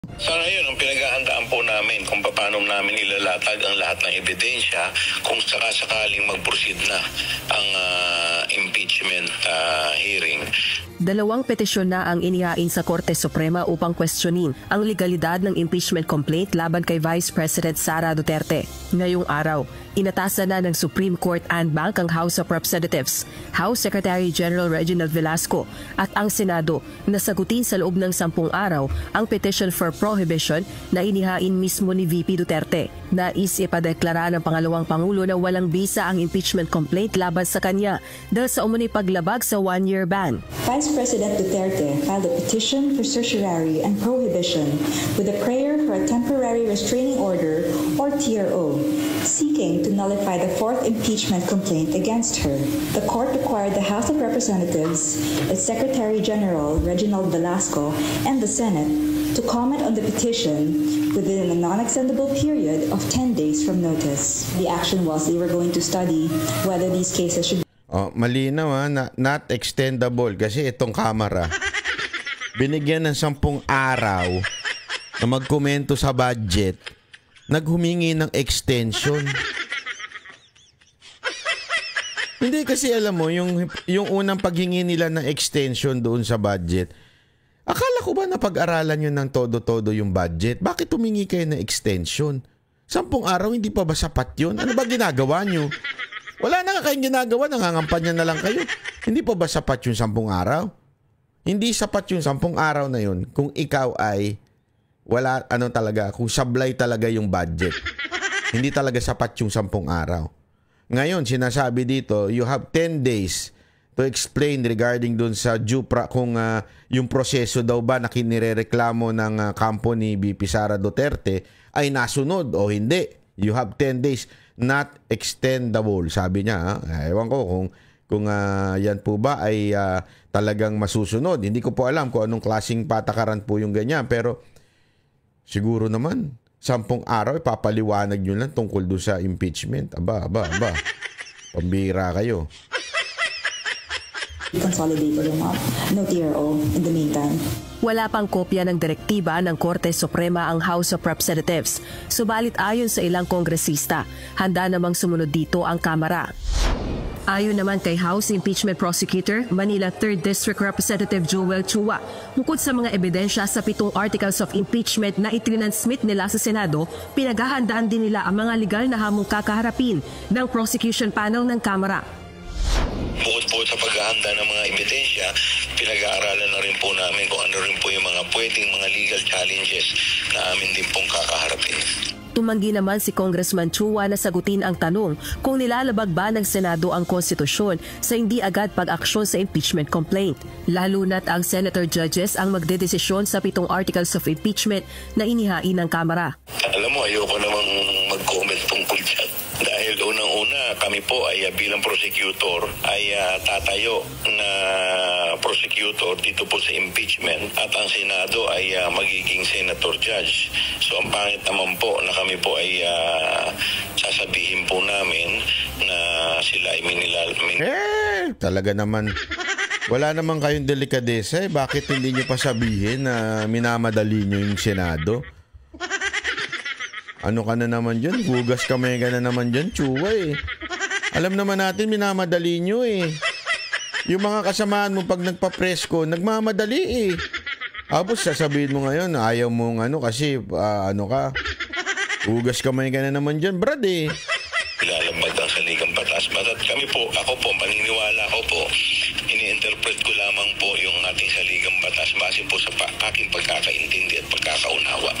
Sa ngayon, ang pinaghahandaan po namin kung paano namin ilalatag ang lahat ng ebidensya kung sakasakaling mag-proceed na ang impeachment hearing. Dalawang petisyon na ang inihain sa Korte Suprema upang questionin ang legalidad ng impeachment complaint laban kay Vice President Sara Duterte. Ngayong araw, inatasan na ng Supreme Court en banc ang House of Representatives, House Secretary General Reginald Velasco at ang Senado na sagutin sa loob ng 10 araw ang petition for prohibition na inihain mismo ni VP Duterte. Nais ipadeklara ng pangalawang Pangulo na walang bisa ang impeachment complaint laban sa kanya dahil sa umunoy paglabag sa 1-year ban. Vice President Duterte filed a petition for certiorari and prohibition with a prayer for a temporary restraining order or TRO, seeking to nullify the 4th impeachment complaint against her. The court required the House of Representatives, its Secretary General Reginald Velasco, and the Senate to comment on the petition within a non-extendable period of 10 days from notice. The action was they were going to study whether these cases should malinaw not extendable kasi itong kamera binigyan ng 10 araw na magkomento sa budget, naghumingi ng extension. Hindi kasi alam mo, yung unang paghingi nila ng extension doon sa budget, akala ko ba napag-aralan nyo ng todo-todo yung budget? Bakit humingi kayo ng extension? 10 araw, hindi pa ba sapat yun? Ano ba ginagawa nyo? Wala na nga kayong ginagawa, nangangampanya na lang kayo. Hindi pa ba sapat yung 10 araw? Hindi sapat yung 10 araw na yun kung ikaw ay wala, talaga, kung sablay talaga yung budget. Hindi talaga sapat yung 10 araw. Ngayon, sinasabi dito, you have 10 days to explain regarding dun sa kung yung proseso daw ba na kinirereklamo ng kampo ni BP Sara Duterte ay nasunod o hindi. You have 10 days. Not extendable, sabi niya. Ewan ko kung yan po ba ay talagang masusunod. Hindi ko po alam kung anong klaseng patakaran po yung ganyan. Pero siguro naman, 10 araw, ipapaliwanag nyo lang tungkol doon sa impeachment. Aba. Pambira kayo. Consolidated them up. No TRO in the meantime. Wala pang kopya ng direktiba ng Korte Suprema ang House of Representatives. Subalit ayon sa ilang kongresista, handa namang sumunod dito ang Kamara. Ayon naman kay House Impeachment Prosecutor, Manila 3rd District Representative Joel Chua, bukod sa mga ebidensya sa 7 articles of impeachment na itrinansmit nila sa Senado, pinaghahandaan din nila ang mga legal na hamong kakaharapin ng prosecution panel ng Kamara. Bukod po sa paghahanda ng mga ebidensya, pinag-aaralan na rin po namin kung ano rin po yung mga pwedeng mga legal challenges na amin din pong kakaharapin. Tumanggi naman si Congressman Chua na sagutin ang tanong kung nilalabag ba ng Senado ang konstitusyon sa hindi agad pag-aksyon sa impeachment complaint. Lalo na't ang senator judges ang magdedesisyon sa 7 articles of impeachment na inihain ng Kamara. Alam mo, ayoko namang mag-comment tungkol dyan. Dahil unang-una, kami po ay bilang prosecutor ay tatayo na prosecutor dito po sa impeachment at ang Senado ay magiging senator judge. So ang pangit naman po na kami po ay sasabihin po namin na sila ay talaga naman. Wala naman kayong delikadesa eh. Bakit hindi nyo pa sabihin na minamadali nyo yung Senado? Ano ka na naman dyan? Hugas kamay ka na naman dyan, Chua eh. Alam naman natin, minamadali nyo eh. Yung mga kasamaan mo pag nagpa-presko, nagmamadali eh. Tapos sasabihin mo ngayon, ayaw mong kasi hugas kamay ka na naman dyan, brad eh. Ilalabag ang saligang batas. At kami po, ako po, paniniwala ko po, ini-interpret ko lamang po yung ating saligang batas base po sa aking pagkakaintindi at pagkakaunawa.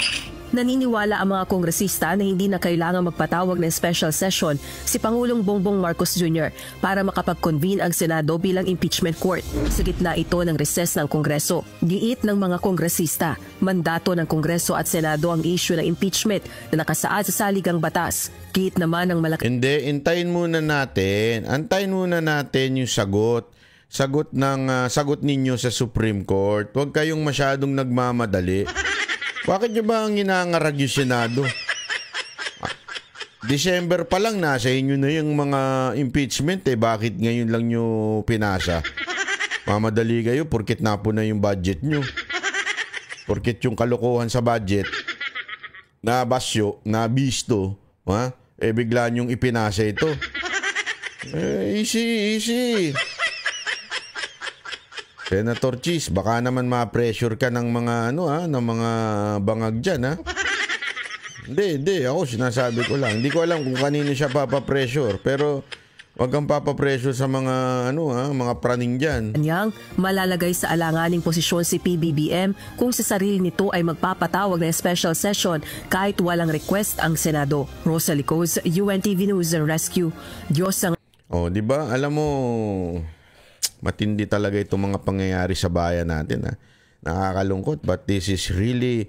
Naniniwala ang mga kongresista na hindi na kailangan magpatawag ng special session si Pangulong Bongbong Marcos Jr. para makapag-convene ang Senado bilang impeachment court. Sa gitna ito ng recess ng Kongreso. Giit ng mga kongresista, mandato ng Kongreso at Senado ang issue ng impeachment na nakasaad sa saligang batas. Giit naman ng malaki. Hindi, antayin muna natin yung sagot. Sagot ninyo sa Supreme Court. Huwag kayong masyadong nagmamadali. Bakit nyo ba ang inangarag yung Senado? December pa lang, nasa inyo na yung mga impeachment eh. Bakit ngayon lang nyo pinasa? Mamadali kayo, porkit napo na yung budget nyo. Porket yung kalokohan sa budget, nabasyo, nabisto, ha? Bigla niyong ipinasa ito. Easy. Senator Cheese, baka naman ma-pressure ka ng mga ng mga bangag diyan, ha? Hindi, ako sinasabi ko lang. Hindi ko alam kung kanino siya papa-pressure, pero wag kang papa-pressure sa mga mga praning diyan. Kanyang malalagay sa alanganing posisyon si PBBM kung sa sarili nito ay magpapatawag ng special session kahit walang request ang Senado. Rosalie Coz, UNTV News Rescue. Diyos ang... Di ba? Alam mo, matindi talaga itong mga pangyayari sa bayan natin. Ha? Nakakalungkot, but this is really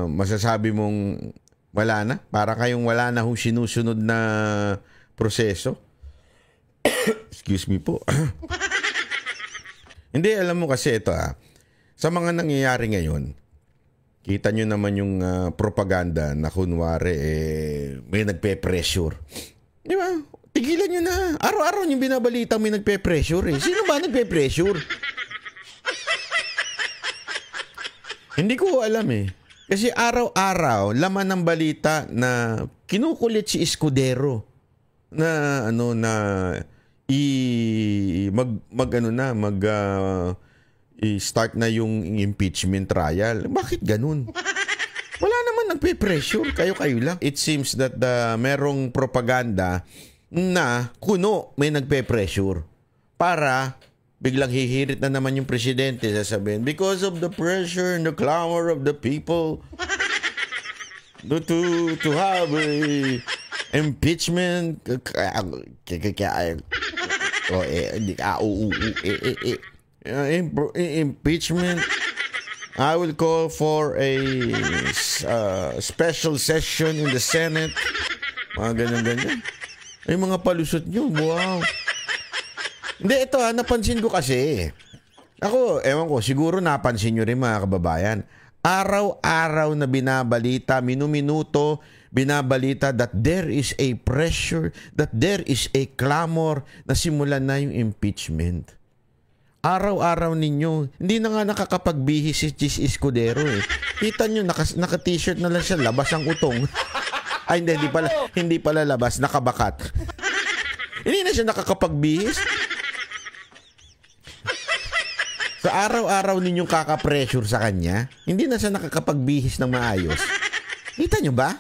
masasabi mong wala na. Para kayong wala na hong sinusunod na proseso. Excuse me po. Hindi, alam mo kasi ito sa mga nangyayari ngayon, kita nyo naman yung propaganda na kunwari may nagpe-pressure. Di ba? Tigilan nyo na. Araw-araw yung binabalita may nagpe-pressure Sino ba nagpe-pressure? Hindi ko alam Kasi araw-araw laman ng balita na kinukulit si Escudero na i-start na yung impeachment trial. Bakit ganun? Wala naman nagpe-pressure, kayo lang. It seems that merong propaganda na kuno may nagpe-pressure para biglang hihirit na naman yung presidente, sasabihin, because of the pressure and the clamor of the people to have a impeachment impeachment, I will call for a special session in the Senate. Mga ganyan. Ay, mga palusot nyo. Wow. Hindi, ito napansin ko kasi. Ako, ewan ko, siguro napansin nyo rin mga kababayan. Araw-araw na binabalita, minuminuto, binabalita that there is a pressure, that there is a clamor na simulan na yung impeachment. Araw-araw ninyo, hindi na nga nakakapagbihis si Chis Escudero Kita nyo, naka-t-shirt na lang siya, labas ang utong. Ay, hindi pala labas, nakabakat. Hindi na siya nakakapagbihis. Sa araw-araw ninyong kaka-pressure sa kanya, hindi na siya nakakapagbihis ng maayos. Kita nyo ba?